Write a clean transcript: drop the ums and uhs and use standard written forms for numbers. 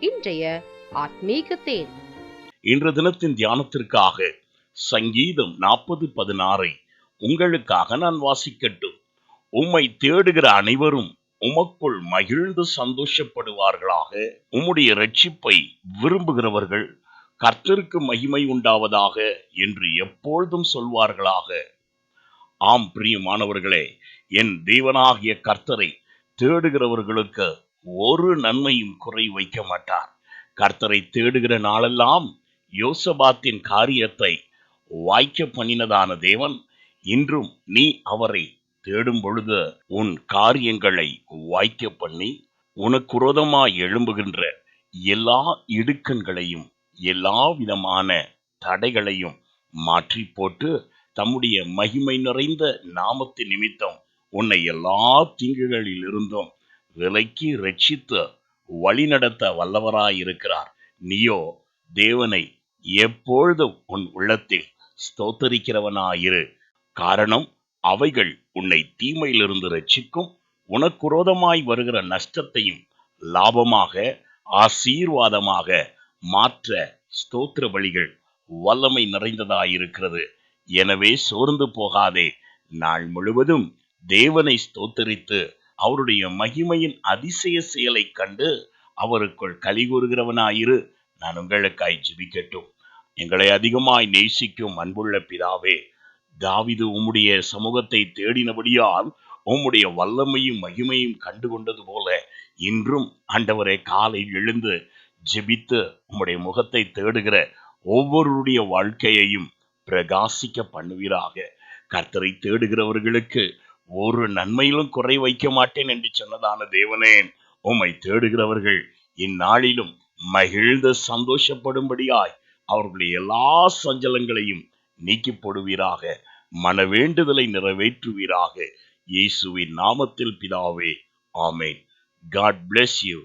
இன்றைய ஆத்மீக தேன். இன்று தினத்தின் தியானத்திற்காக சங்கீதம் 40:16 உங்களுக்காக நான் வாசிக்கட்டும். உம்மை தேடுகிற அனைவரும் உமக்குள் மகிழ்ந்து சந்தோஷப்படுவார்களாக. உம்முடைய இரட்சிப்பை விரும்புகிறவர்கள் கர்த்தருக்கு மகிமை உண்டாவதாக என்று எப்பொழுதும் சொல்வார்களாக. ஆம் பிரியமானவர்களே, என் தேவனாகிய கர்த்தரை தேடுகிறவர்களுக்கு ஒரு நன்மையும் குறை வைக்க மாட்டார். கர்த்தரை தேடுகிற நாளெல்லாம் யோசபாத்தின் காரியத்தை வாய்க்க பண்ணினதான தேவன் இன்றும் நீ அவரை தேடும் பொழுது உன் காரியங்களை வாய்க்க பண்ணி உனக்கு விரோதமாய் எழும்புகின்ற எல்லா இடுக்கண்களையும் எல்லா விதமான தடைகளையும் மாற்றி போட்டு தம்முடைய மகிமை நிறைந்த நாமத்தின் நிமித்தம் உன்னை எல்லா தீங்குகளில் இருந்தும் விலக்கி ரட்சித்து வழிநடத்த வல்லவராயிருக்கிறார். நீயோ தேவனை எப்பொழுதும் உன் உள்ளத்தில் ஸ்தோத்தரிக்கிறவனாயிரு. காரணம், அவைகள் உன்னை தீமையிலிருந்து ரட்சிக்கும், உனக்கு விரோதமாய் வருகிற நஷ்டத்தையும் லாபமாக ஆசீர்வாதமாக மாற்ற ஸ்தோத்திர பலிகள் வல்லமை நிறைந்ததாயிருக்கிறது. எனவே சோர்ந்து போகாதே. நாள் முழுவதும் தேவனை ஸ்தோத்தரித்து அவருடைய மகிமையின் அதிசய செயலை கண்டு அவருக்குள் களி கூறுகிறவனாயிரு. நான் உங்களுக்காய் ஜெபிக்கட்டும். எங்களை அதிகமாய் நேசிக்கும் அன்புள்ள பிதாவே, தாவீது உம்முடைய சமூகத்தை தேடினபடியால் உம்முடைய வல்லமையும் மகிமையும் கண்டு கொண்டது போல இன்றும் ஆண்டவரே காலை எழுந்து ஜெபித்து உம்முடைய முகத்தை தேடுகிற ஒவ்வொருடைய வாழ்க்கையையும் பிரகாசிக்க பண்ணுவீராக. கர்த்தரை தேடுகிறவர்களுக்கு ஒரு நன்மையிலும் குறை வைக்க மாட்டேன் என்று சொன்னதான தேவனே, உம்மை தேடுகிறவர்கள் இந்நாளிலும் மகிழ்ந்து சந்தோஷப்படும்படியாய் அவர்களுடைய எல்லா சஞ்சலங்களையும் நீக்கி போடுவீராக. மனவேண்டுதலை நிறைவேற்றுவீராக. இயேசுவின் நாமத்தில் பிதாவே, ஆமென். God bless you.